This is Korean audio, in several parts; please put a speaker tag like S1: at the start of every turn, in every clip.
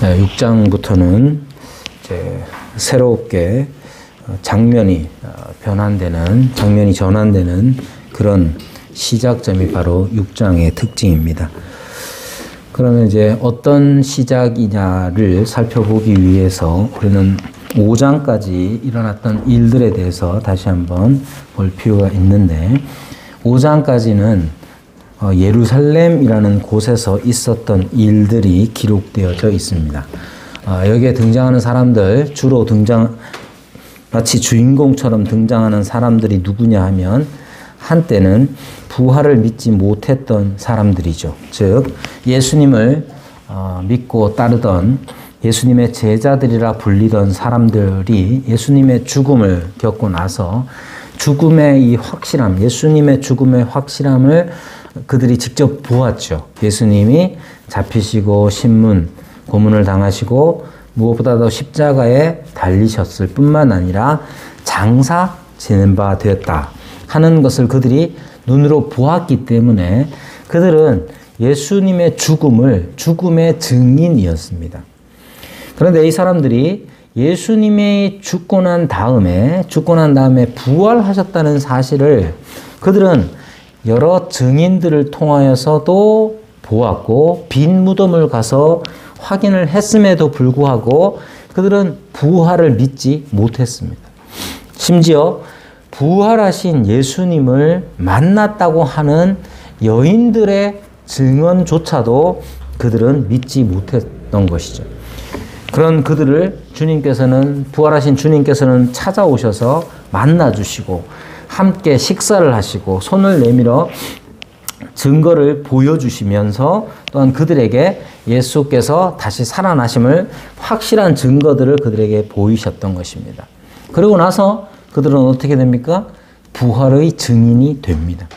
S1: 6장부터는 이제 새롭게 장면이 전환되는 그런 시작점이 바로 6장의 특징입니다. 그러면 이제 어떤 시작이냐를 살펴보기 위해서 우리는 5장까지 일어났던 일들에 대해서 다시 한번 볼 필요가 있는데, 5장까지는 예루살렘이라는 곳에서 있었던 일들이 기록되어져 있습니다. 여기에 등장하는 사람들, 주로 마치 주인공처럼 등장하는 사람들이 누구냐 하면 한때는 부활을 믿지 못했던 사람들이죠. 즉 예수님을 믿고 따르던 예수님의 제자들이라 불리던 사람들이 예수님의 죽음을 겪고 나서 죽음의 이 확실함, 예수님의 죽음의 확실함을 그들이 직접 보았죠. 예수님이 잡히시고 고문을 당하시고 무엇보다도 십자가에 달리셨을 뿐만 아니라 장사 지낸 바 되었다 하는 것을 그들이 눈으로 보았기 때문에 그들은 예수님의 죽음의 증인이었습니다. 그런데 이 사람들이 예수님이 죽고 난 다음에 부활하셨다는 사실을 그들은 여러 증인들을 통하여서도 보았고 빈 무덤을 가서 확인을 했음에도 불구하고 그들은 부활을 믿지 못했습니다. 심지어 부활하신 예수님을 만났다고 하는 여인들의 증언조차도 그들은 믿지 못했던 것이죠. 그런 그들을 부활하신 주님께서는 찾아오셔서 만나주시고 함께 식사를 하시고 손을 내밀어 증거를 보여주시면서 또한 그들에게 예수께서 다시 살아나심을 확실한 증거들을 그들에게 보이셨던 것입니다. 그러고 나서 그들은 어떻게 됩니까? 부활의 증인이 됩니다.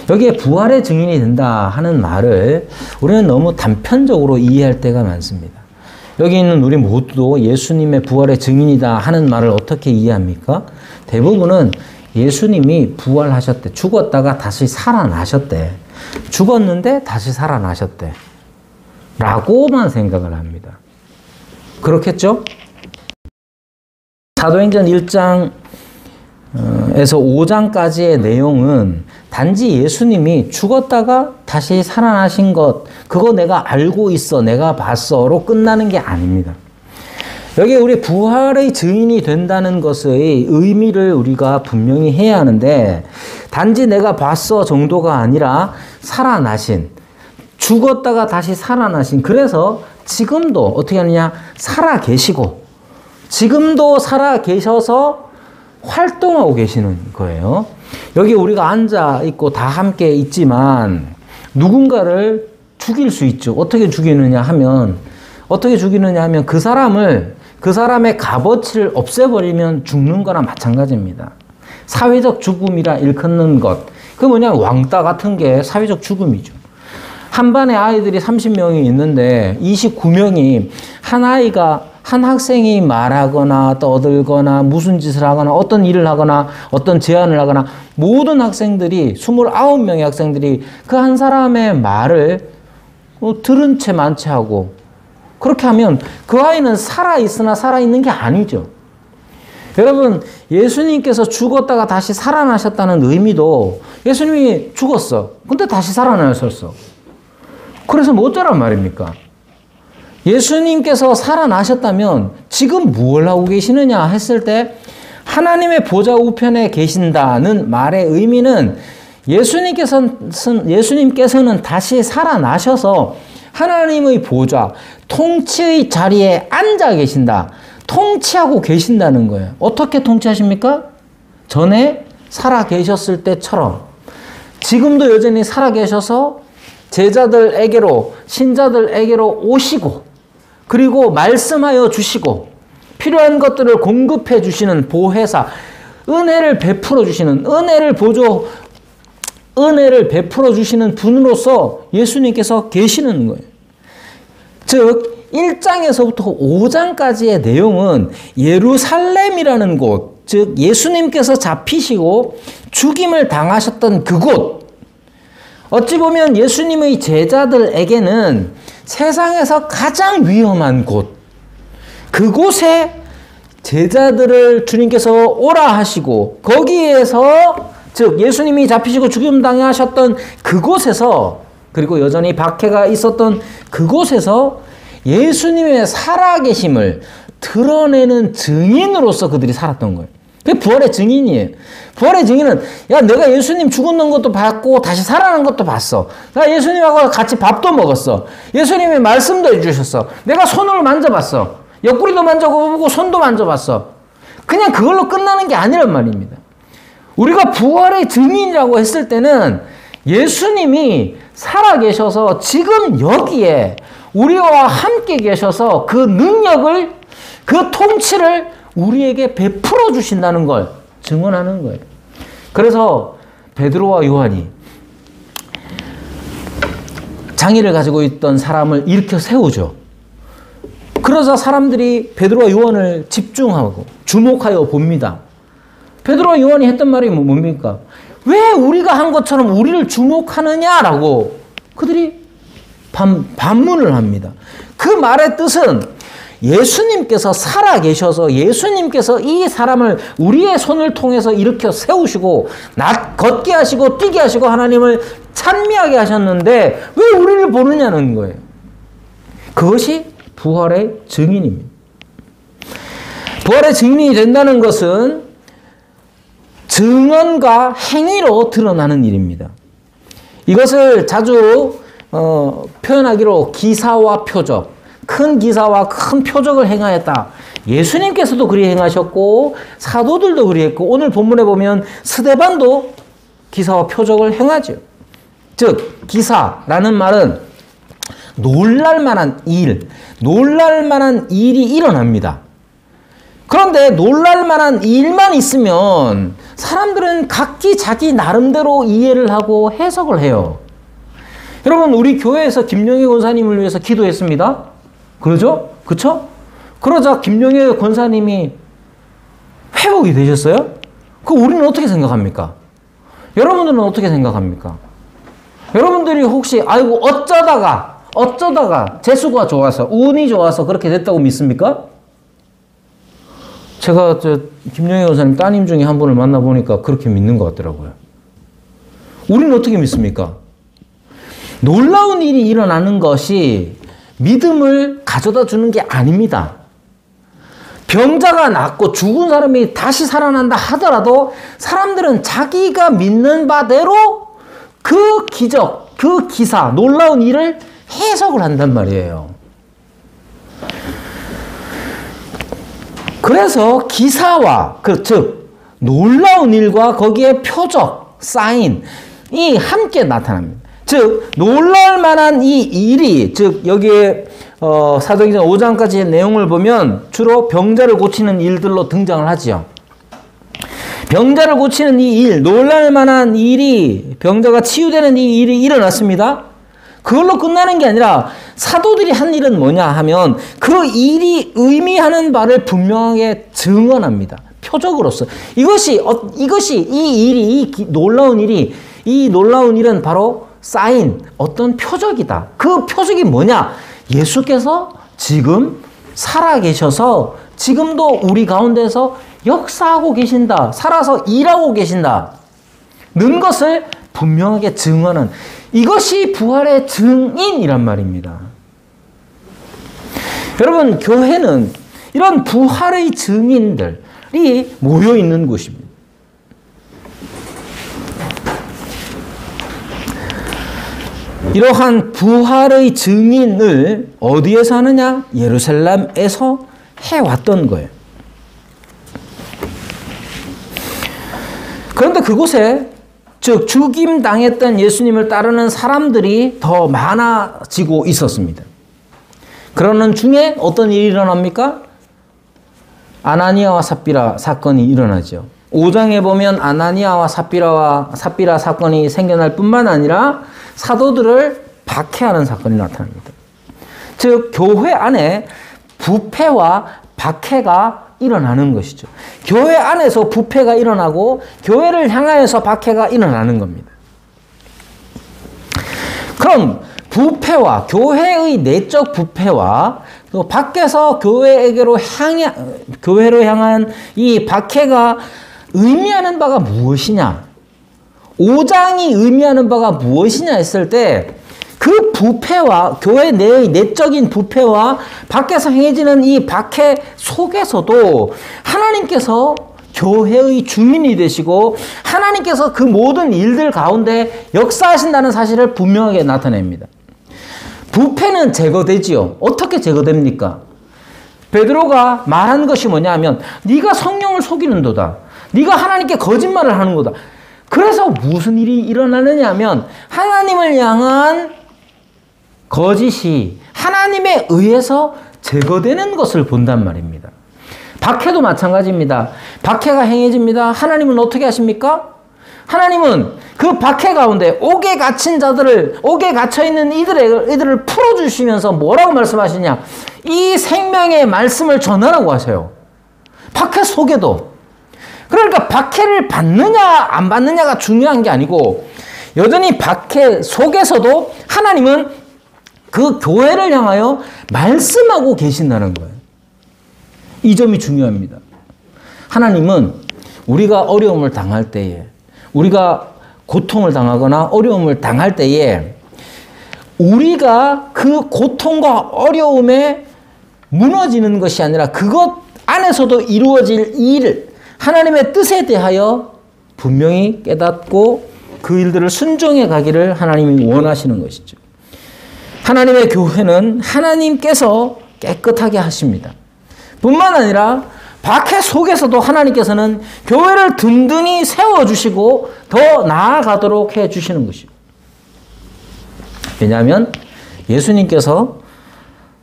S1: 여기에 부활의 증인이 된다 하는 말을 우리는 너무 단편적으로 이해할 때가 많습니다. 여기 있는 우리 모두도 예수님의 부활의 증인이다 하는 말을 어떻게 이해합니까? 대부분은 예수님이 부활하셨대. 죽었다가 다시 살아나셨대. 죽었는데 다시 살아나셨대. 라고만 생각을 합니다. 그렇겠죠? 사도행전 1장에서 5장까지의 내용은 단지 예수님이 죽었다가 다시 살아나신 것, 그거 내가 알고 있어, 내가 봤어로 끝나는 게 아닙니다. 여기 우리 부활의 증인이 된다는 것의 의미를 우리가 분명히 해야 하는데, 단지 내가 봤어 정도가 아니라 죽었다가 다시 살아나신, 그래서 지금도 어떻게 하느냐, 살아계시고 지금도 살아계셔서 활동하고 계시는 거예요. 여기 우리가 앉아 있고 다 함께 있지만 누군가를 죽일 수 있죠. 어떻게 죽이느냐 하면 그 사람의 값어치를 없애버리면 죽는 거나 마찬가지입니다. 사회적 죽음이라 일컫는 것, 그 왕따 같은 게 사회적 죽음이죠. 한 반에 아이들이 30명이 있는데 29명이 한 학생이 말하거나 떠들거나 무슨 짓을 하거나 어떤 일을 하거나 어떤 제안을 하거나 모든 학생들이 29명의 학생들이 그 한 사람의 말을 들은 채 만취하고, 그렇게 하면 그 아이는 살아있으나 살아있는 게 아니죠. 여러분, 예수님께서 죽었다가 다시 살아나셨다는 의미도 예수님이 죽었어. 근데 다시 살아나셨어. 그래서 뭐 어쩌란 말입니까? 예수님께서 살아나셨다면 지금 무엇을 하고 계시느냐 했을 때 하나님의 보좌 우편에 계신다는 말의 의미는 예수님께서는 다시 살아나셔서 하나님의 보좌, 통치의 자리에 앉아 계신다. 통치하고 계신다는 거예요. 어떻게 통치하십니까? 전에 살아계셨을 때처럼 지금도 여전히 살아계셔서 신자들에게로 오시고, 그리고 말씀하여 주시고 필요한 것들을 공급해 주시는 보혜사, 은혜를 베풀어 주시는 분으로서 예수님께서 계시는 거예요. 즉 1장에서부터 5장까지의 내용은 예루살렘이라는 곳, 즉 예수님께서 잡히시고 죽임을 당하셨던 그곳, 어찌 보면 예수님의 제자들에게는 세상에서 가장 위험한 곳, 그곳에 제자들을 주님께서 오라 하시고 거기에서, 즉 예수님이 잡히시고 죽임 당하셨던 그곳에서, 그리고 여전히 박해가 있었던 그곳에서 예수님의 살아계심을 드러내는 증인으로서 그들이 살았던 거예요. 그게 부활의 증인이에요. 부활의 증인은, 야, 내가 예수님 죽는 것도 봤고 다시 살아난 것도 봤어. 나 예수님하고 같이 밥도 먹었어. 예수님이 말씀도 해주셨어. 내가 손을 만져봤어. 옆구리도 만져보고 손도 만져봤어. 그냥 그걸로 끝나는 게 아니란 말입니다. 우리가 부활의 증인이라고 했을 때는 예수님이 살아계셔서 지금 여기에 우리와 함께 계셔서 그 능력을, 그 통치를 우리에게 베풀어 주신다는 걸 증언하는 거예요. 그래서 베드로와 요한이 장애를 가지고 있던 사람을 일으켜 세우죠. 그러자 사람들이 베드로와 요한을 집중하고 주목하여 봅니다. 베드로와 요한이 했던 말이 뭡니까? 왜 우리가 한 것처럼 우리를 주목하느냐라고 그들이 반문을 합니다. 그 말의 뜻은 예수님께서 살아계셔서 예수님께서 이 사람을 우리의 손을 통해서 일으켜 세우시고 걷게 하시고 뛰게 하시고 하나님을 찬미하게 하셨는데 왜 우리를 보느냐는 거예요. 그것이 부활의 증인입니다. 부활의 증인이 된다는 것은 증언과 행위로 드러나는 일입니다. 이것을 자주 표현하기로 기사와 표적, 큰 기사와 큰 표적을 행하였다. 예수님께서도 그리 행하셨고 사도들도 그리 했고 오늘 본문에 보면 스데반도 기사와 표적을 행하죠. 즉 기사라는 말은 놀랄만한 일, 놀랄만한 일이 일어납니다. 그런데 놀랄만한 일만 있으면 사람들은 각기 자기 나름대로 이해를 하고 해석을 해요. 여러분, 우리 교회에서 김영애 권사님을 위해서 기도했습니다. 그러죠? 그쵸? 그러자 김영애 권사님이 회복이 되셨어요? 우리는 어떻게 생각합니까? 여러분들은 어떻게 생각합니까? 여러분들이 혹시 아이고 어쩌다가 재수가 좋아서 운이 좋아서 그렇게 됐다고 믿습니까? 제가 김영애 권사님 따님 중에 한 분을 만나보니까 그렇게 믿는 것 같더라고요. 우리는 어떻게 믿습니까? 놀라운 일이 일어나는 것이 믿음을 가져다 주는 게 아닙니다. 병자가 낫고 죽은 사람이 다시 살아난다 하더라도 사람들은 자기가 믿는 바대로 그 기적, 그 기사, 놀라운 일을 해석을 한단 말이에요. 그래서 기사와 즉 놀라운 일과 거기에 표적, 사인이 함께 나타납니다. 즉 놀랄 만한 이 일이, 즉 여기에 사도행전 5장까지의 내용을 보면 주로 병자를 고치는 일들로 등장을 하지요. 병자를 고치는 이 일, 놀랄 만한 일이, 병자가 치유되는 이 일이 일어났습니다. 그걸로 끝나는 게 아니라 사도들이 한 일은 뭐냐 하면 그 일이 의미하는 바를 분명하게 증언합니다. 표적으로서. 이것이 이 일이, 이 놀라운 일은 바로 사인, 어떤 표적이다. 그 표적이 뭐냐? 예수께서 지금 살아계셔서 지금도 우리 가운데서 역사하고 계신다. 살아서 일하고 계신다. 는 것을 분명하게 증언한, 이것이 부활의 증인이란 말입니다. 여러분, 교회는 이런 부활의 증인들이 모여 있는 곳입니다. 이러한 부활의 증인을 어디에서 하느냐? 예루살렘에서 해왔던 거예요. 그런데 그곳에, 즉 죽임 당했던 예수님을 따르는 사람들이 더 많아지고 있었습니다. 그러는 중에 어떤 일이 일어납니까? 아나니아와 삽비라 사건이 일어나죠. 5장에 보면 아나니아와 삽비라 사건이 생겨날 뿐만 아니라 사도들을 박해하는 사건이 나타납니다. 즉 교회 안에 부패와 박해가 일어나는 것이죠. 교회 안에서 부패가 일어나고 교회를 향하여서 박해가 일어나는 겁니다. 그럼 부패와 교회의 내적 부패와 또 밖에서 교회로 향한 이 박해가 의미하는 바가 무엇이냐? 5장이 의미하는 바가 무엇이냐 했을 때 그 부패와 교회 내의 내적인 부패와 밖에서 행해지는 이 박해 속에서도 하나님께서 교회의 주민이 되시고 하나님께서 그 모든 일들 가운데 역사하신다는 사실을 분명하게 나타냅니다. 부패는 제거되지요. 어떻게 제거됩니까? 베드로가 말한 것이 뭐냐 하면 네가 성령을 속이는도다. 네가 하나님께 거짓말을 하는 거다. 그래서 무슨 일이 일어나느냐 하면 하나님을 향한 거짓이 하나님에 의해서 제거되는 것을 본단 말입니다. 박해도 마찬가지입니다. 박해가 행해집니다. 하나님은 어떻게 하십니까? 하나님은 그 박해 가운데 옥에 갇힌 자들을, 옥에 갇혀있는 이들을 풀어주시면서 뭐라고 말씀하시냐? 이 생명의 말씀을 전하라고 하세요. 박해 속에도. 그러니까 박해를 받느냐 안 받느냐가 중요한 게 아니고 여전히 박해 속에서도 하나님은 그 교회를 향하여 말씀하고 계신다는 거예요. 이 점이 중요합니다. 하나님은 우리가 어려움을 당할 때에, 우리가 고통을 당하거나 어려움을 당할 때에 우리가 그 고통과 어려움에 무너지는 것이 아니라 그것 안에서도 이루어질 일을 하나님의 뜻에 대하여 분명히 깨닫고 그 일들을 순종해 가기를 하나님이 원하시는 것이죠. 하나님의 교회는 하나님께서 깨끗하게 하십니다. 뿐만 아니라 박해 속에서도 하나님께서는 교회를 든든히 세워주시고 더 나아가도록 해주시는 것이죠. 왜냐하면 예수님께서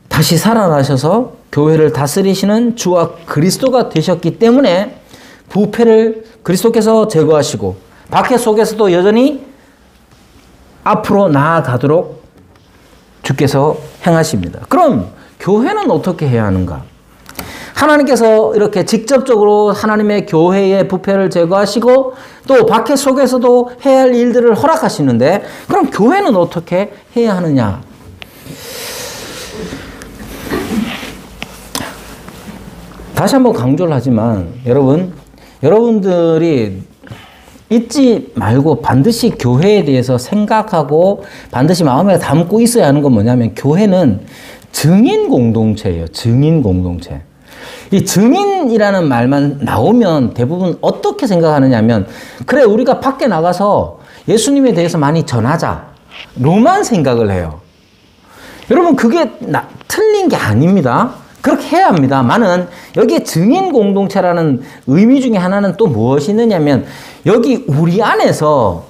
S1: 다시 살아나셔서 교회를 다스리시는 주와 그리스도가 되셨기 때문에 부패를 그리스도께서 제거하시고 박해 속에서도 여전히 앞으로 나아가도록 주께서 행하십니다. 그럼 교회는 어떻게 해야 하는가? 하나님께서 이렇게 직접적으로 하나님의 교회의 부패를 제거하시고 또 박해 속에서도 해야 할 일들을 허락하시는데 그럼 교회는 어떻게 해야 하느냐? 다시 한번 강조를 하지만 여러분들이 잊지 말고 반드시 교회에 대해서 생각하고 반드시 마음에 담고 있어야 하는 건 뭐냐면 교회는 증인 공동체예요. 증인 공동체. 이 증인이라는 말만 나오면 대부분 어떻게 생각하느냐 하면 그래 우리가 밖에 나가서 예수님에 대해서 많이 전하자 로만 생각을 해요. 여러분 그게 틀린 게 아닙니다. 그렇게 해야 합니다만은 여기에 증인 공동체라는 의미 중에 하나는 또 무엇이 있느냐면 여기 우리 안에서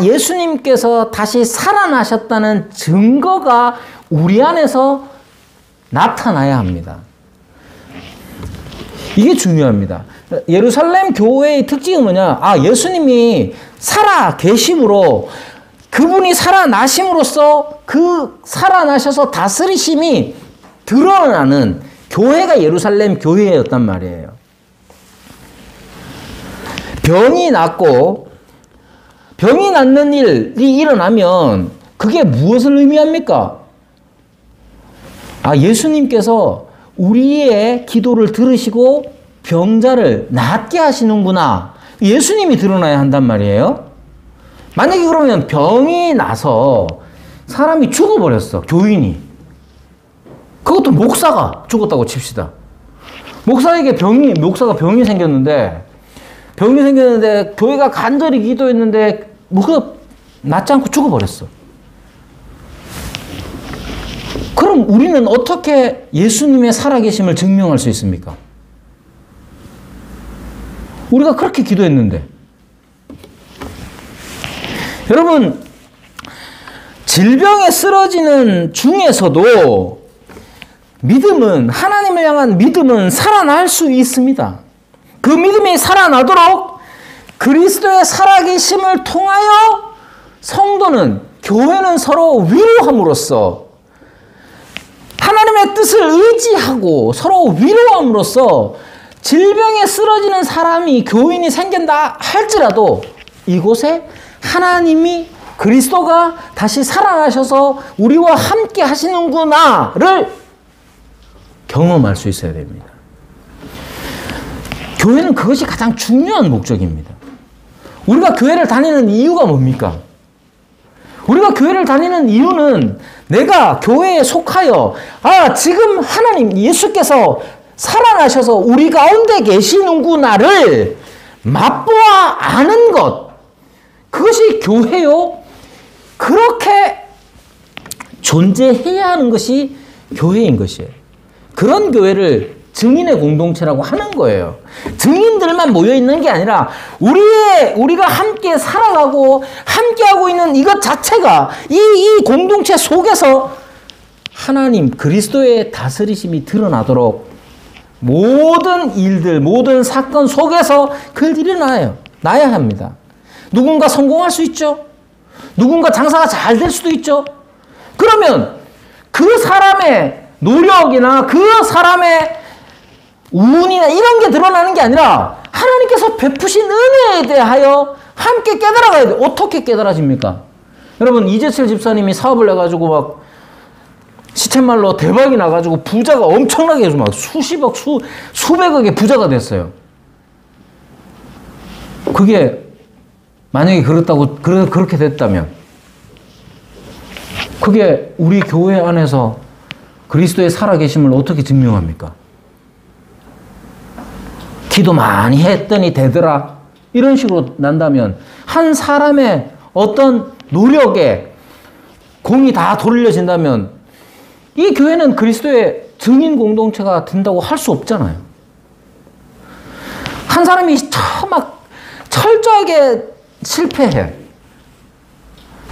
S1: 예수님께서 다시 살아나셨다는 증거가 우리 안에서 나타나야 합니다. 이게 중요합니다. 예루살렘 교회의 특징은 뭐냐? 예수님이 살아 계심으로 그분이 살아나심으로써 그 살아나셔서 다스리심이 드러나는 교회가 예루살렘 교회였단 말이에요. 병이 낫는 일이 일어나면 그게 무엇을 의미합니까? 예수님께서 우리의 기도를 들으시고 병자를 낫게 하시는구나. 예수님이 드러나야 한단 말이에요. 만약에 그러면 병이 나서 사람이 죽어버렸어. 교인이. 그것도 목사가 죽었다고 칩시다. 목사가 병이 생겼는데 교회가 간절히 기도했는데 뭐가 낫지 않고 죽어버렸어. 그럼 우리는 어떻게 예수님의 살아계심을 증명할 수 있습니까? 우리가 그렇게 기도했는데. 여러분, 질병에 쓰러지는 중에서도 믿음은, 하나님을 향한 믿음은 살아날 수 있습니다. 그 믿음이 살아나도록 그리스도의 살아계심을 통하여 성도는, 교회는 서로 위로함으로써 하나님의 뜻을 의지하고 서로 위로함으로써 질병에 쓰러지는 사람이 교인이 생긴다 할지라도 이곳에 하나님이 그리스도가 다시 살아나셔서 우리와 함께 하시는구나를 경험할 수 있어야 됩니다. 교회는 그것이 가장 중요한 목적입니다. 우리가 교회를 다니는 이유가 뭡니까? 우리가 교회를 다니는 이유는 내가 교회에 속하여 지금 하나님 예수께서 살아나셔서 우리 가운데 계시는구나를 맛보아 아는 것, 그것이 교회요. 그렇게 존재해야 하는 것이 교회인 것이에요. 그런 교회를 증인의 공동체라고 하는 거예요. 증인들만 모여 있는 게 아니라 우리가 함께 살아가고 함께하고 있는 이것 자체가 이 공동체 속에서 하나님 그리스도의 다스리심이 드러나도록 모든 일들, 모든 사건 속에서 그 일이 나야 합니다. 누군가 성공할 수 있죠. 누군가 장사가 잘 될 수도 있죠. 그러면 그 사람의 노력이나 그 사람의 운이나 이런 게 드러나는 게 아니라 하나님께서 베푸신 은혜에 대하여 함께 깨달아가야 돼요. 어떻게 깨달아집니까? 여러분, 이재철 집사님이 사업을 해가지고 막 시쳇말로 대박이 나가지고 부자가 엄청나게 해서 막 수십억, 수백억의 부자가 됐어요. 그게 만약에 그렇게 됐다면 그게 우리 교회 안에서 그리스도의 살아계심을 어떻게 증명합니까? 기도 많이 했더니 되더라. 이런 식으로 난다면 한 사람의 어떤 노력에 공이 다 돌려진다면 이 교회는 그리스도의 증인 공동체가 된다고 할 수 없잖아요. 한 사람이 막 철저하게 실패해.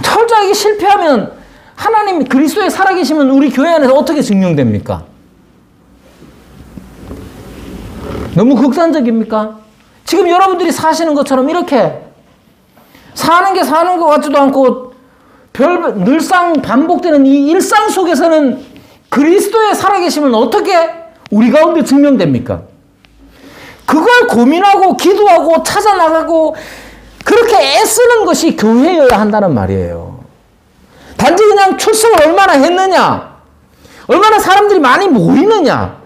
S1: 철저하게 실패하면 하나님 그리스도의 살아계심은 우리 교회 안에서 어떻게 증명됩니까? 너무 극단적입니까? 지금 여러분들이 사시는 것처럼 이렇게 사는 게 사는 것 같지도 않고 늘상 반복되는 이 일상 속에서는 그리스도의 살아계심은 어떻게 우리 가운데 증명됩니까? 그걸 고민하고 기도하고 찾아나가고 그렇게 애쓰는 것이 교회여야 한다는 말이에요. 단지 그냥 출석을 얼마나 했느냐, 얼마나 사람들이 많이 모이느냐,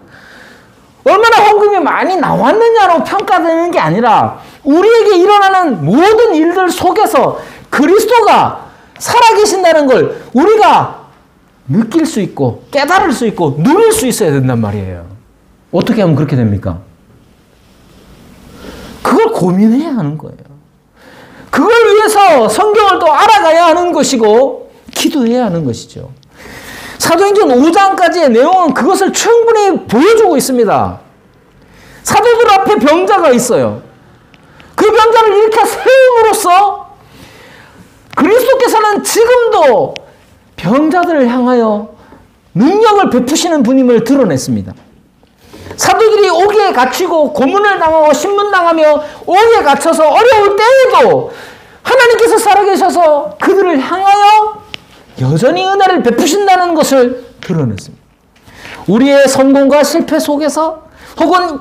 S1: 얼마나 헌금이 많이 나왔느냐로 평가되는 게 아니라 우리에게 일어나는 모든 일들 속에서 그리스도가 살아계신다는 걸 우리가 느낄 수 있고 깨달을 수 있고 누릴 수 있어야 된단 말이에요. 어떻게 하면 그렇게 됩니까? 그걸 고민해야 하는 거예요. 그걸 위해서 성경을 또 알아가야 하는 것이고 기도해야 하는 것이죠. 사도행전 5장까지의 내용은 그것을 충분히 보여주고 있습니다. 사도들 앞에 병자가 있어요. 그 병자를 일으켜 세움으로써 그리스도께서는 지금도 병자들을 향하여 능력을 베푸시는 분임을 드러냈습니다. 사도들이 옥에 갇히고 고문을 당하고 신문당하며 옥에 갇혀서 어려울 때에도 하나님께서 살아계셔서 그들을 향하여 여전히 은혜를 베푸신다는 것을 드러냈습니다. 우리의 성공과 실패 속에서 혹은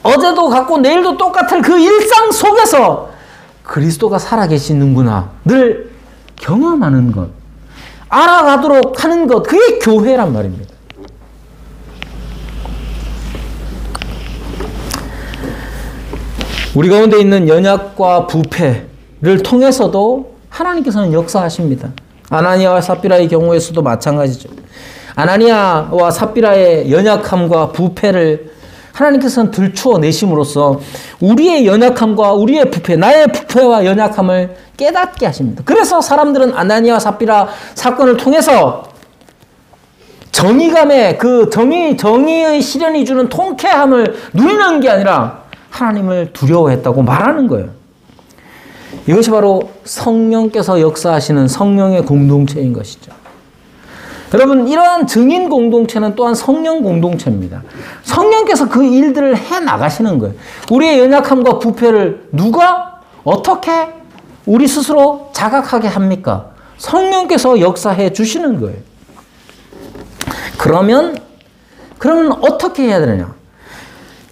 S1: 어제도 같고 내일도 똑같을 그 일상 속에서 그리스도가 살아계시는구나 늘 경험하는 것, 알아가도록 하는 것, 그게 교회란 말입니다. 우리 가운데 있는 연약과 부패를 통해서도 하나님께서는 역사하십니다. 아나니아와 삽비라의 경우에서도 마찬가지죠. 아나니아와 삽비라의 연약함과 부패를 하나님께서는 들추어 내심으로써 우리의 연약함과 우리의 부패, 나의 부패와 연약함을 깨닫게 하십니다. 그래서 사람들은 아나니아와 삽비라 사건을 통해서 정의감에 그 정의의 시련이 주는 통쾌함을 누리는 게 아니라 하나님을 두려워했다고 말하는 거예요. 이것이 바로 성령께서 역사하시는 성령의 공동체인 것이죠. 여러분, 이러한 증인 공동체는 또한 성령 공동체입니다. 성령께서 그 일들을 해 나가시는 거예요. 우리의 연약함과 부패를 누가 어떻게 우리 스스로 자각하게 합니까? 성령께서 역사해 주시는 거예요. 그러면 어떻게 해야 되느냐?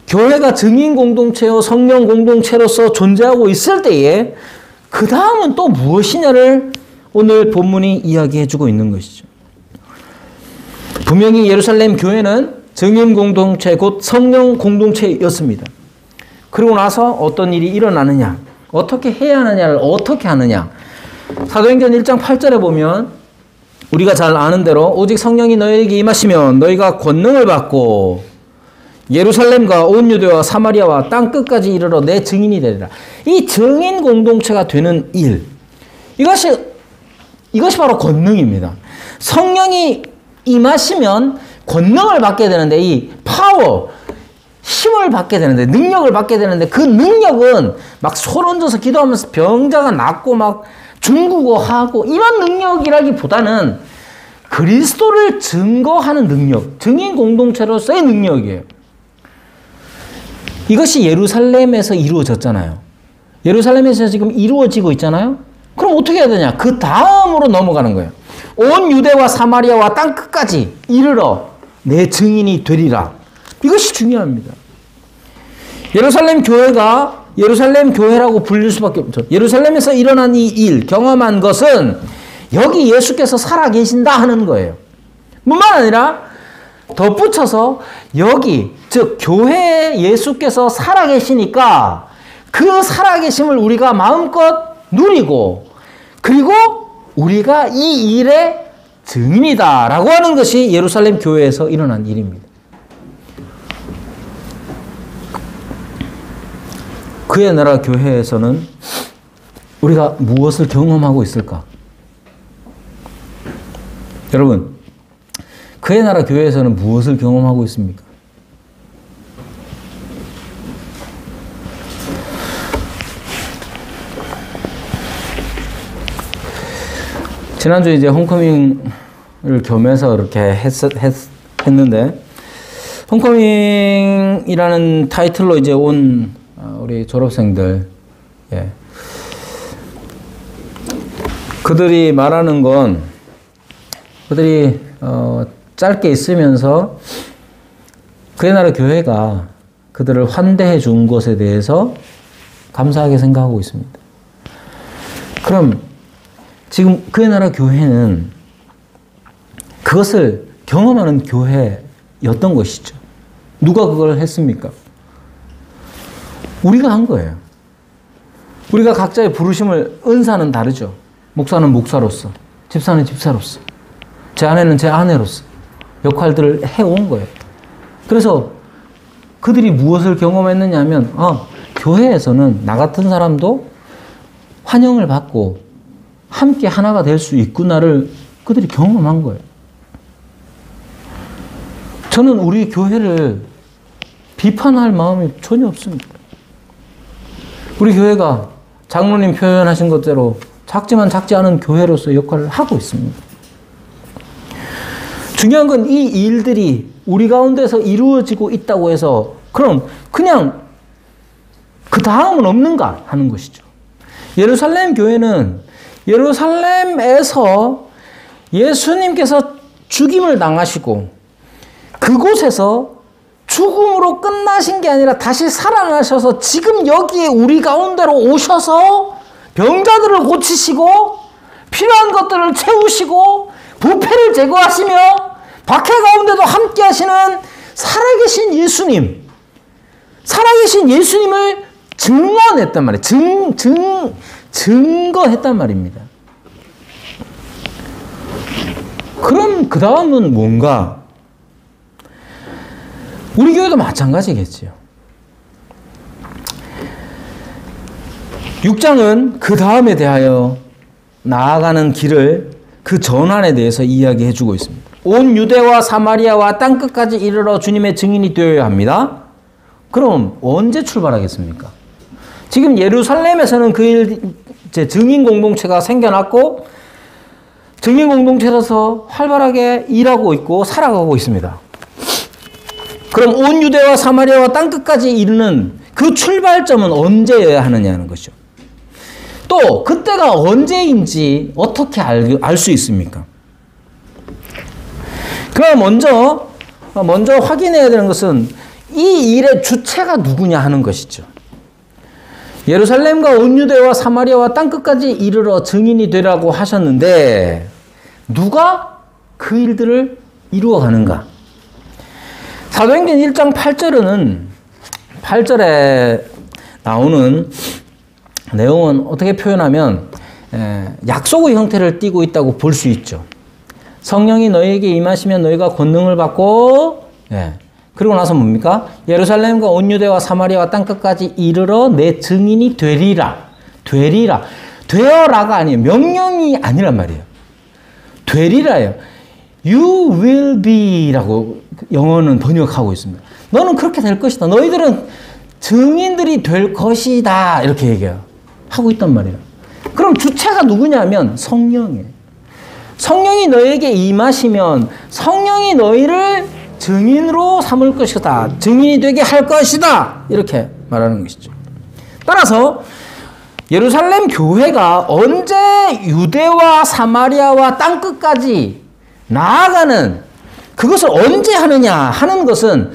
S1: 교회가 증인 공동체요 성령 공동체로서 존재하고 있을 때에 그 다음은 또 무엇이냐를 오늘 본문이 이야기해주고 있는 것이죠. 분명히 예루살렘 교회는 증인 공동체 곧 성령 공동체였습니다. 그러고 나서 어떤 일이 일어나느냐, 어떻게 해야 하느냐를 어떻게 하느냐. 사도행전 1장 8절에 보면 우리가 잘 아는 대로 오직 성령이 너희에게 임하시면 너희가 권능을 받고 예루살렘과 온 유대와 사마리아와 땅 끝까지 이르러 내 증인이 되리라. 이 증인 공동체가 되는 일, 이것이 바로 권능입니다. 성령이 임하시면 권능을 받게 되는데, 이 파워, 힘을 받게 되는데, 능력을 받게 되는데, 그 능력은 막 손 얹어서 기도하면서 병자가 낫고 막 중국어하고 이런 능력이라기보다는 그리스도를 증거하는 능력, 증인 공동체로서의 능력이에요. 이것이 예루살렘에서 이루어졌잖아요. 예루살렘에서 지금 이루어지고 있잖아요. 그럼 어떻게 해야 되냐? 그 다음으로 넘어가는 거예요. 온 유대와 사마리아와 땅 끝까지 이르러 내 증인이 되리라. 이것이 중요합니다. 예루살렘 교회가 예루살렘 교회라고 불릴 수밖에 없죠. 예루살렘에서 일어난 이 일, 경험한 것은 여기 예수께서 살아계신다 하는 거예요. 뿐만 아니라 덧붙여서 여기, 즉 교회에 예수께서 살아계시니까 그 살아계심을 우리가 마음껏 누리고, 그리고 우리가 이 일의 증인이다 라고 하는 것이 예루살렘 교회에서 일어난 일입니다. 그의 나라 교회에서는 우리가 무엇을 경험하고 있을까? 여러분, 그의 나라 교회에서는 무엇을 경험하고 있습니까? 지난주에 이제 홈커밍을 겸해서 이렇게 했는데, 홈커밍이라는 타이틀로 이제 온 우리 졸업생들, 예. 그들이 말하는 건, 그들이 짧게 있으면서 그의 나라 교회가 그들을 환대해 준 것에 대해서 감사하게 생각하고 있습니다. 그럼 지금 그의 나라 교회는 그것을 경험하는 교회였던 것이죠. 누가 그걸 했습니까? 우리가 한 거예요. 우리가 각자의 부르심을, 은사는 다르죠. 목사는 목사로서, 집사는 집사로서, 제 아내는 제 아내로서 역할들을 해온 거예요. 그래서 그들이 무엇을 경험했느냐 하면, 교회에서는 나 같은 사람도 환영을 받고 함께 하나가 될 수 있구나를 그들이 경험한 거예요. 저는 우리 교회를 비판할 마음이 전혀 없습니다. 우리 교회가 장로님 표현하신 것대로 작지만 작지 않은 교회로서 역할을 하고 있습니다. 중요한 건 이 일들이 우리 가운데서 이루어지고 있다고 해서 그럼 그냥 그 다음은 없는가 하는 것이죠. 예루살렘 교회는 예루살렘에서 예수님께서 죽임을 당하시고 그곳에서 죽음으로 끝나신 게 아니라 다시 살아나셔서 지금 여기에 우리 가운데로 오셔서 병자들을 고치시고 필요한 것들을 채우시고 부패를 제거하시며 박해 가운데도 함께 하시는 살아계신 예수님, 살아계신 예수님을 증언했단 말이에요. 증거했단 말입니다. 그럼 그 다음은 뭔가? 우리 교회도 마찬가지겠지요. 6장은 그 다음에 대하여 나아가는 길을, 그 전환에 대해서 이야기해 주고 있습니다. 온 유대와 사마리아와 땅끝까지 이르러 주님의 증인이 되어야 합니다. 그럼 언제 출발하겠습니까? 지금 예루살렘에서는 그 일, 증인 공동체가 생겨났고 증인 공동체로서 활발하게 일하고 있고 살아가고 있습니다. 그럼 온 유대와 사마리아와 땅끝까지 이르는 그 출발점은 언제여야 하느냐는 것이죠. 또 그때가 언제인지 어떻게 알 수 있습니까? 그럼 먼저 확인해야 되는 것은 이 일의 주체가 누구냐 하는 것이죠. 예루살렘과 온 유대와 사마리아와 땅끝까지 이르러 증인이 되라고 하셨는데 누가 그 일들을 이루어가는가? 사도행전 1장 8절에 나오는 내용은 어떻게 표현하면 약속의 형태를 띠고 있다고 볼 수 있죠. 성령이 너희에게 임하시면 너희가 권능을 받고 그리고 나서 뭡니까? 예루살렘과 온 유대와 사마리아와 땅끝까지 이르러 내 증인이 되리라. 되어라가 아니에요. 명령이 아니란 말이에요. 되리라예요. You will be라고 영어는 번역하고 있습니다. 너는 그렇게 될 것이다. 너희들은 증인들이 될 것이다. 이렇게 얘기해요. 하고 있단 말이에요. 그럼 주체가 누구냐면 성령이에요. 성령이 너에게 임하시면 성령이 너희를 증인으로 삼을 것이다. 증인이 되게 할 것이다. 이렇게 말하는 것이죠. 따라서 예루살렘 교회가 언제 유대와 사마리아와 땅끝까지 나아가는 그것을 언제 하느냐 하는 것은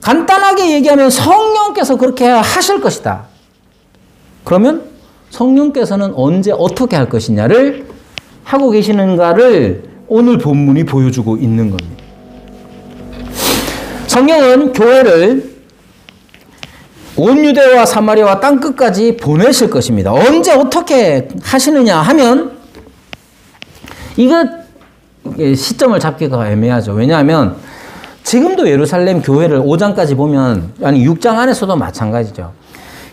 S1: 간단하게 얘기하면 성령께서 그렇게 하실 것이다. 그러면 성령께서는 언제 어떻게 할 것이냐를 하고 계시는가를 오늘 본문이 보여주고 있는 겁니다. 성령은 교회를 온 유대와 사마리아와 땅끝까지 보내실 것입니다. 언제 어떻게 하시느냐 하면 이거 시점을 잡기가 애매하죠. 왜냐하면 지금도 예루살렘 교회를 5장까지 보면 아니 6장 안에서도 마찬가지죠.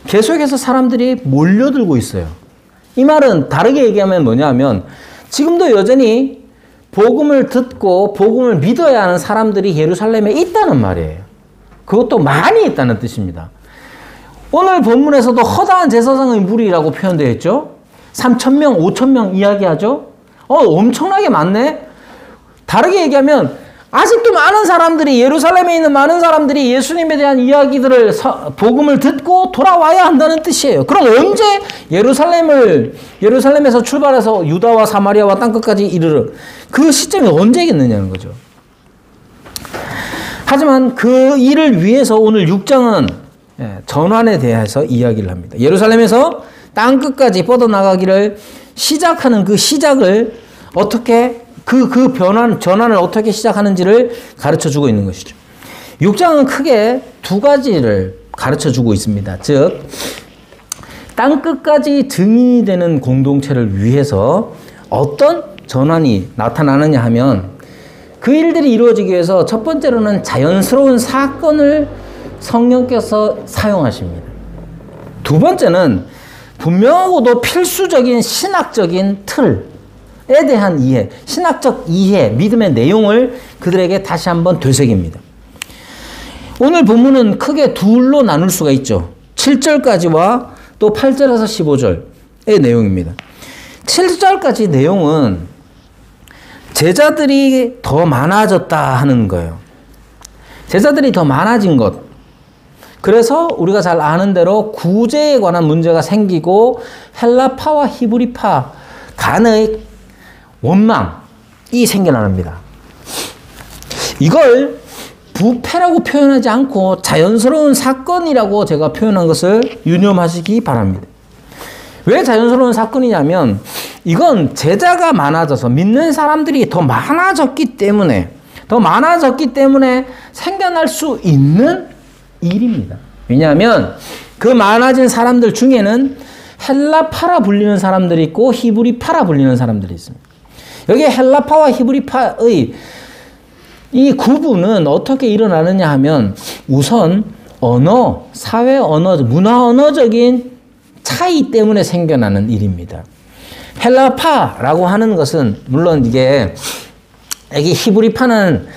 S1: 계속해서 사람들이 몰려들고 있어요. 이 말은 다르게 얘기하면 뭐냐면 지금도 여전히 복음을 듣고 복음을 믿어야 하는 사람들이 예루살렘에 있다는 말이에요. 그것도 많이 있다는 뜻입니다. 오늘 본문에서도 허다한 제사장의 무리라고 표현되어 있죠. 3,000명, 5,000명 이야기하죠. 엄청나게 많네. 다르게 얘기하면 아직도 많은 사람들이 예루살렘에 있는 많은 사람들이 예수님에 대한 이야기들을 복음을 듣고 돌아와야 한다는 뜻이에요. 그럼 언제 예루살렘에서 출발해서 유다와 사마리아와 땅끝까지 이르러 그 시점이 언제겠느냐는 거죠. 하지만 그 일을 위해서 오늘 6장은 전환에 대해서 이야기를 합니다. 예루살렘에서 땅끝까지 뻗어나가기를 시작하는 그 시작을 어떻게 전환을 어떻게 시작하는지를 가르쳐 주고 있는 것이죠. 6장은 크게 두 가지를 가르쳐 주고 있습니다. 즉, 땅끝까지 증인이 되는 공동체를 위해서 어떤 전환이 나타나느냐 하면 그 일들이 이루어지기 위해서 첫 번째로는 자연스러운 사건을 성령께서 사용하십니다. 두 번째는 분명하고도 필수적인 신학적인 틀에 대한 이해, 신학적 이해, 믿음의 내용을 그들에게 다시 한번 되새깁니다. 오늘 본문은 크게 둘로 나눌 수가 있죠. 7절까지와 또 8절에서 15절의 내용입니다. 7절까지 내용은 제자들이 더 많아졌다 하는 거예요. 제자들이 더 많아진 것. 그래서 우리가 잘 아는 대로 구제에 관한 문제가 생기고 헬라파와 히브리파 간의 원망이 생겨납니다. 이걸 부패라고 표현하지 않고 자연스러운 사건이라고 제가 표현한 것을 유념하시기 바랍니다. 왜 자연스러운 사건이냐면 이건 제자가 많아져서 믿는 사람들이 더 많아졌기 때문에 생겨날 수 있는 일입니다. 왜냐하면 그 많아진 사람들 중에는 헬라파라 불리는 사람들이 있고 히브리파라 불리는 사람들이 있습니다. 여기 헬라파와 히브리파의 이 구분은 어떻게 일어나느냐 하면 우선 언어, 사회 언어, 문화 언어적인 차이 때문에 생겨나는 일입니다. 헬라파라고 하는 것은 물론 이게 히브리파는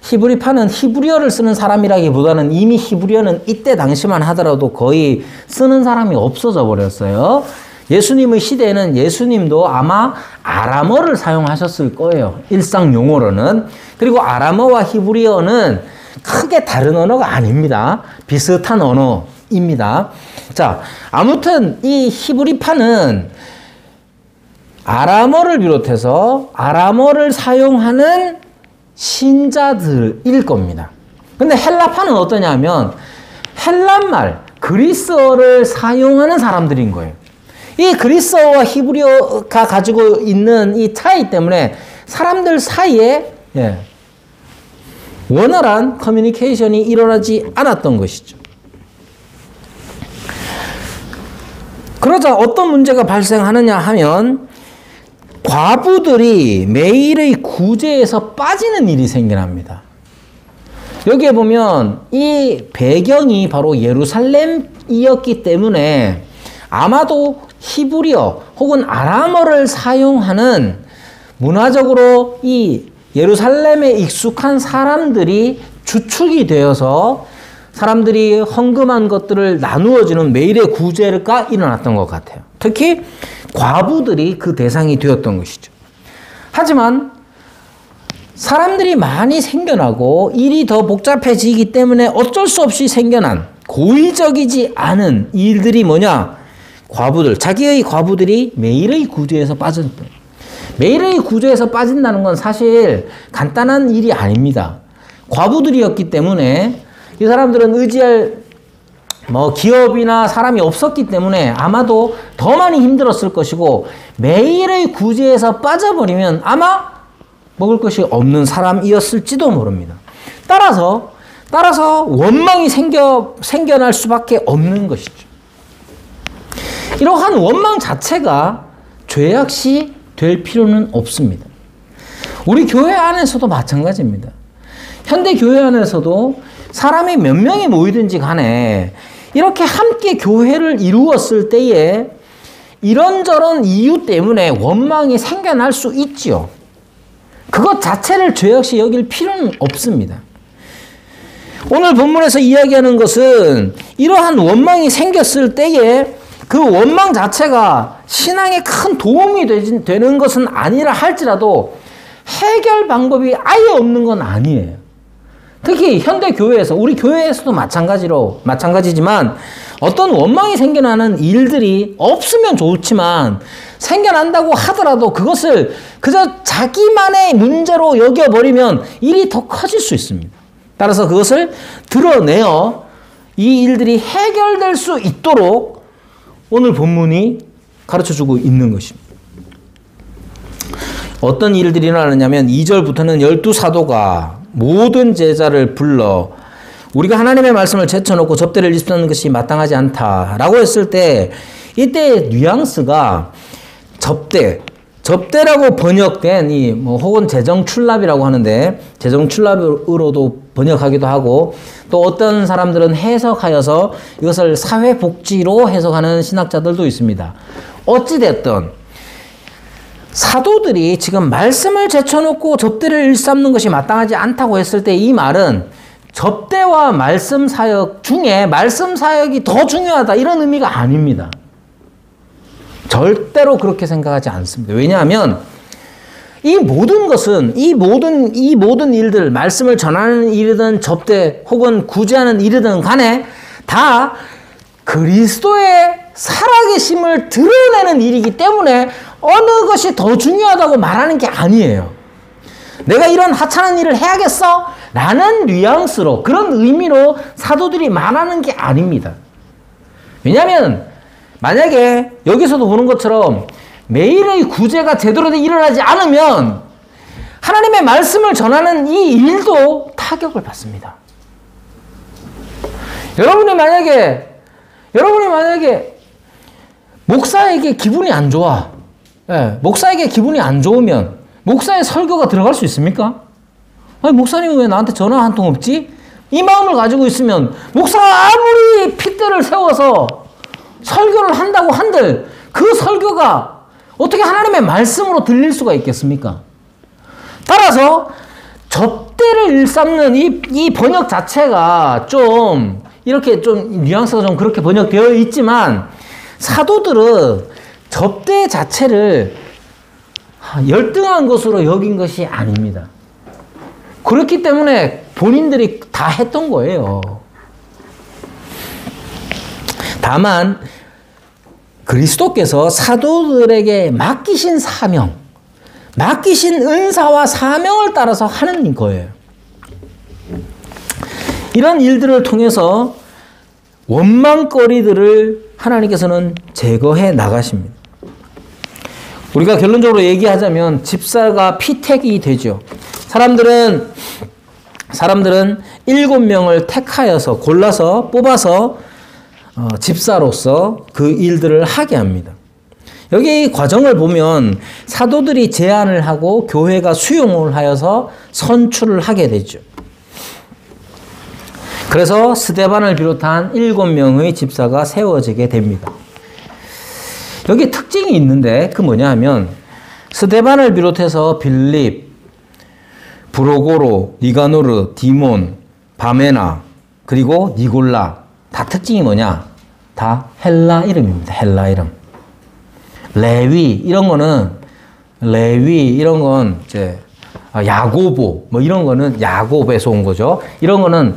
S1: 히브리어를 쓰는 사람이라기보다는 이미 히브리어는 이때 당시만 하더라도 거의 쓰는 사람이 없어져 버렸어요. 예수님의 시대에는 예수님도 아마 아람어를 사용하셨을 거예요. 일상 용어로는. 그리고 아람어와 히브리어는 크게 다른 언어가 아닙니다. 비슷한 언어입니다. 자, 아무튼 이 히브리파는 아람어를 비롯해서 아람어를 사용하는 신자들일 겁니다. 근데 헬라파는 어떠냐면 헬란말, 그리스어를 사용하는 사람들인 거예요. 이 그리스어와 히브리어가 가지고 있는 이 차이 때문에 사람들 사이에 원활한 커뮤니케이션이 일어나지 않았던 것이죠. 그러자 어떤 문제가 발생하느냐 하면 과부들이 매일의 구제에서 빠지는 일이 생겨납니다. 여기에 보면 이 배경이 바로 예루살렘이었기 때문에 아마도 히브리어 혹은 아람어를 사용하는 문화적으로 이 예루살렘에 익숙한 사람들이 주축이 되어서 사람들이 헌금한 것들을 나누어주는 매일의 구제가 일어났던 것 같아요. 특히 과부들이 그 대상이 되었던 것이죠. 하지만 사람들이 많이 생겨나고 일이 더 복잡해지기 때문에 어쩔 수 없이 생겨난 고의적이지 않은 일들이 뭐냐? 과부들, 자기의 과부들이 매일의 구제에서 빠졌던. 매일의 구제에서 빠진다는 건 사실 간단한 일이 아닙니다. 과부들이었기 때문에 이 사람들은 의지할 기업이나 사람이 없었기 때문에 아마도 더 많이 힘들었을 것이고 매일의 구제에서 빠져버리면 아마 먹을 것이 없는 사람이었을지도 모릅니다. 따라서 원망이 생겨날 수밖에 없는 것이죠. 이러한 원망 자체가 죄악시 될 필요는 없습니다. 우리 교회 안에서도 마찬가지입니다. 현대 교회 안에서도 사람이 몇 명이 모이든지 간에 이렇게 함께 교회를 이루었을 때에 이런저런 이유 때문에 원망이 생겨날 수 있지요. 그것 자체를 죄악시 여길 필요는 없습니다. 오늘 본문에서 이야기하는 것은 이러한 원망이 생겼을 때에 그 원망 자체가 신앙에 큰 도움이 되는 것은 아니라 할지라도 해결 방법이 아예 없는 건 아니에요. 특히 현대 교회에서, 우리 교회에서도 마찬가지지만 어떤 원망이 생겨나는 일들이 없으면 좋지만 생겨난다고 하더라도 그것을 그저 자기만의 문제로 여겨버리면 일이 더 커질 수 있습니다. 따라서 그것을 드러내어 이 일들이 해결될 수 있도록 오늘 본문이 가르쳐주고 있는 것입니다. 어떤 일들이 일어나느냐면 2절부터는 12사도가 모든 제자를 불러 우리가 하나님의 말씀을 제쳐놓고 접대를 입는 것이 마땅하지 않다라고 했을 때 이때 뉘앙스가 접대라고 번역된 혹은 재정출납이라고 하는데 재정출납으로도 번역하기도 하고 또 어떤 사람들은 해석하여서 이것을 사회복지로 해석하는 신학자들도 있습니다. 어찌됐든 사도들이 지금 말씀을 제쳐놓고 접대를 일삼는 것이 마땅하지 않다고 했을 때 이 말은 접대와 말씀 사역 중에 말씀 사역이 더 중요하다 이런 의미가 아닙니다. 절대로 그렇게 생각하지 않습니다. 왜냐하면 이 모든 것은 이 모든 일들 말씀을 전하는 일이든 접대 혹은 구제하는 일이든 간에 다 그리스도의 살아계심을 드러내는 일이기 때문에 어느 것이 더 중요하다고 말하는 게 아니에요. 내가 이런 하찮은 일을 해야겠어? 라는 뉘앙스로 그런 의미로 사도들이 말하는 게 아닙니다. 왜냐하면 만약에 여기서도 보는 것처럼 매일의 구제가 제대로 일어나지 않으면 하나님의 말씀을 전하는 이 일도 타격을 받습니다. 여러분이 만약에 목사에게 기분이 안 좋아. 목사에게 기분이 안 좋으면 목사의 설교가 들어갈 수 있습니까? 아니, 목사님은 왜 나한테 전화 한 통 없지? 이 마음을 가지고 있으면 목사가 아무리 핏대를 세워서 설교를 한다고 한들 그 설교가 어떻게 하나님의 말씀으로 들릴 수가 있겠습니까? 따라서 접대를 일삼는 이 번역 자체가 좀 이렇게 좀 뉘앙스가 좀 그렇게 번역되어 있지만 사도들은 접대 자체를 열등한 것으로 여긴 것이 아닙니다. 그렇기 때문에 본인들이 다 했던 거예요. 다만 그리스도께서 사도들에게 맡기신 사명, 맡기신 은사와 사명을 따라서 하는 거예요. 이런 일들을 통해서 원망거리들을 하나님께서는 제거해 나가십니다. 우리가 결론적으로 얘기하자면 집사가 피택이 되죠. 사람들은 7명을 택하여서 골라서 뽑아서 집사로서 그 일들을 하게 합니다. 여기 과정을 보면 사도들이 제안을 하고 교회가 수용을 하여서 선출을 하게 되죠. 그래서 스데반을 비롯한 7명의 집사가 세워지게 됩니다. 여기 특징이 있는데 그 뭐냐 하면 스데반을 비롯해서 빌립, 브로고로, 니가노르, 디몬, 바메나 그리고 니골라 다 특징이 뭐냐? 다 헬라 이름입니다. 헬라 이름. 레위 이런 건 이제 야고보 뭐 이런 거는 야곱에서 온 거죠. 이런 거는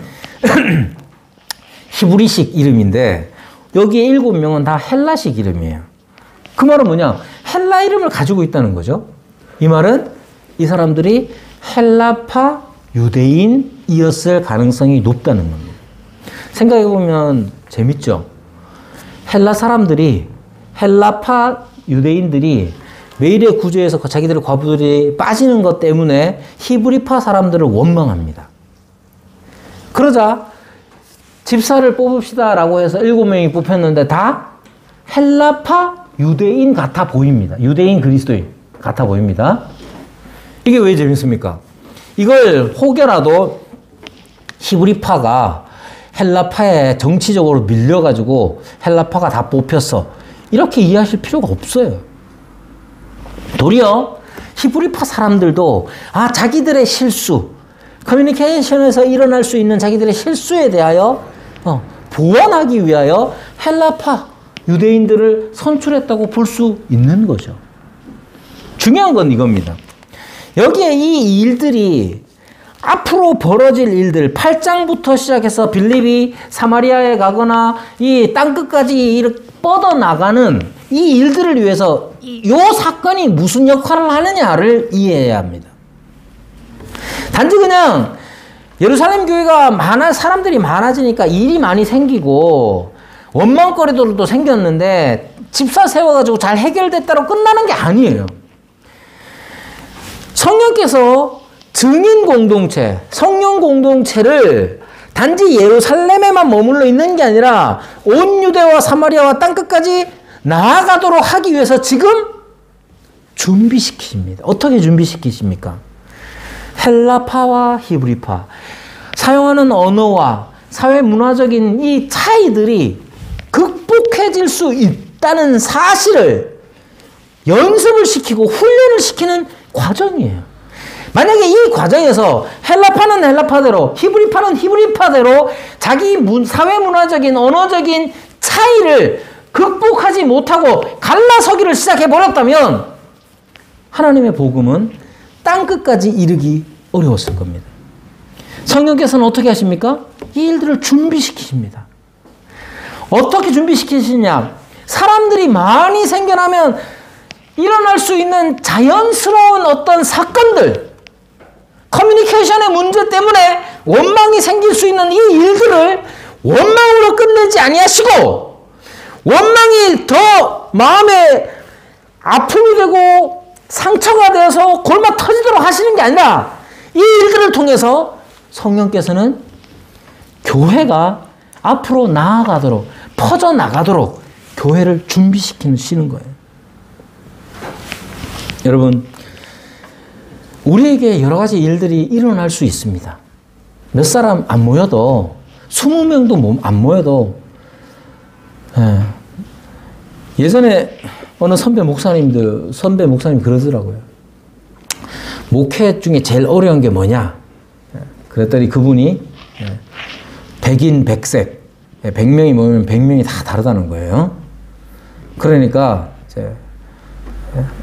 S1: 히브리식 이름인데 여기에 7명은 다 헬라식 이름이에요. 그 말은 뭐냐? 헬라 이름을 가지고 있다는 거죠. 이 말은 이 사람들이 헬라파 유대인이었을 가능성이 높다는 겁니다. 생각해보면 재밌죠? 헬라파 유대인들이 매일의 구조에서 자기들의 과부들이 빠지는 것 때문에 히브리파 사람들을 원망합니다. 그러자 집사를 뽑읍시다 라고 해서 7명이 뽑혔는데 다 헬라파 유대인 같아 보입니다. 유대인 그리스도인 같아 보입니다. 이게 왜 재밌습니까? 이걸 혹여라도 히브리파가 헬라파에 정치적으로 밀려가지고 헬라파가 다 뽑혔어. 이렇게 이해하실 필요가 없어요. 도리어 히브리파 사람들도 자기들의 실수, 커뮤니케이션에서 일어날 수 있는 자기들의 실수에 대하여 보완하기 위하여 헬라파 유대인들을 선출했다고 볼 수 있는 거죠. 중요한 건 이겁니다. 여기에 이 일들이 앞으로 벌어질 일들 8장부터 시작해서 빌립이 사마리아에 가거나 이 땅끝까지 이렇게 뻗어나가는 이 일들을 위해서 이 사건이 무슨 역할을 하느냐를 이해해야 합니다. 단지 그냥 예루살렘 교회가 사람들이 많아지니까 일이 많이 생기고 원망거리들도 생겼는데 집사 세워가지고 잘 해결됐다고 끝나는 게 아니에요. 성령께서 증인 공동체, 성령 공동체를 단지 예루살렘에만 머물러 있는 게 아니라 온 유대와 사마리아와 땅끝까지 나아가도록 하기 위해서 지금 준비시키십니다. 어떻게 준비시키십니까? 헬라파와 히브리파, 사용하는 언어와 사회 문화적인 이 차이들이 극복해질 수 있다는 사실을 연습을 시키고 훈련을 시키는 과정이에요. 만약에 이 과정에서 헬라파는 헬라파대로, 히브리파는 히브리파대로 자기 사회 문화적인 언어적인 차이를 극복하지 못하고 갈라서기를 시작해버렸다면 하나님의 복음은 땅끝까지 이르기 어려웠을 겁니다. 성령께서는 어떻게 하십니까? 이 일들을 준비시키십니다. 어떻게 준비시키시냐? 사람들이 많이 생겨나면 일어날 수 있는 자연스러운 어떤 사건들, 커뮤니케이션의 문제 때문에 원망이 생길 수 있는 이 일들을 원망으로 끝내지 아니하시고 원망이 더 마음에 아픔이 되고 상처가 되어서 골마 터지도록 하시는 게 아니라 이 일들을 통해서 성령께서는 교회가 앞으로 나아가도록 퍼져나가도록 교회를 준비시키시는 거예요. 여러분, 우리에게 여러 가지 일들이 일어날 수 있습니다. 몇 사람 안 모여도 20명도 안 모여도 예전에 어느 선배 목사님 그러더라고요. 목회 중에 제일 어려운 게 뭐냐? 그랬더니 그분이 백인 백색 100명이 모이면 100명이 다 다르다는 거예요. 그러니까 이제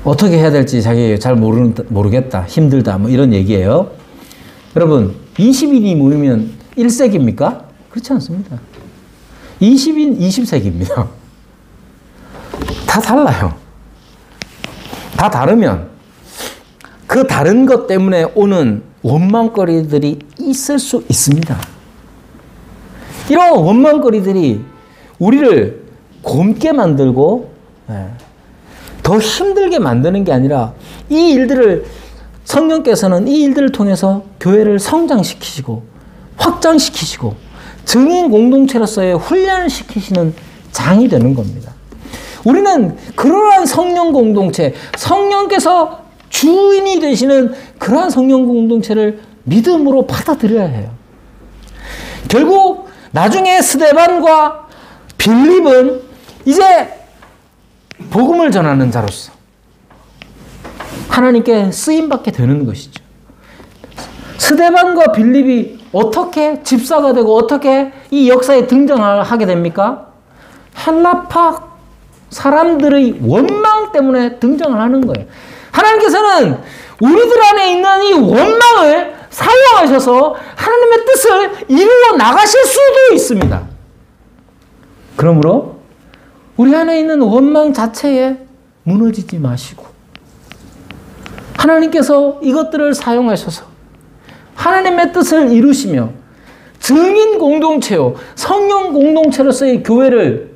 S1: 어떻게 해야 될지 자기 잘 모르겠다, 힘들다, 뭐 이런 얘기예요. 여러분, 20인이 모이면 1세기입니까? 그렇지 않습니다. 20인 20세기입니다. 다 달라요. 다 다르면 그 다른 것 때문에 오는 원망거리들이 있을 수 있습니다. 이런 원망거리들이 우리를 곪게 만들고 더 힘들게 만드는 게 아니라 이 일들을 성령께서는 이 일들을 통해서 교회를 성장시키시고 확장시키시고 증인 공동체로서의 훈련을 시키시는 장이 되는 겁니다. 우리는 그러한 성령 공동체, 성령께서 주인이 되시는 그러한 성령 공동체를 믿음으로 받아들여야 해요. 결국 나중에 스데반과 빌립은 이제 복음을 전하는 자로서 하나님께 쓰임받게 되는 것이죠. 스데반과 빌립이 어떻게 집사가 되고 어떻게 이 역사에 등장을 하게 됩니까? 헬라파 사람들의 원망 때문에 등장을 하는 거예요. 하나님께서는 우리들 안에 있는 이 원망을 사용하셔서 하나님의 뜻을 이루어 나가실 수도 있습니다. 그러므로 우리 안에 있는 원망 자체에 무너지지 마시고 하나님께서 이것들을 사용하셔서 하나님의 뜻을 이루시며 증인 공동체요 성령 공동체로서의 교회를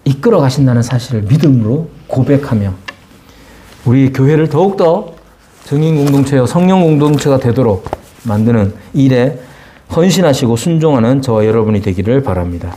S1: 이끌어 가신다는 사실을 믿음으로 고백하며 우리 교회를 더욱더 증인 공동체요 성령 공동체가 되도록 만드는 일에 헌신하시고 순종하는 저와 여러분이 되기를 바랍니다.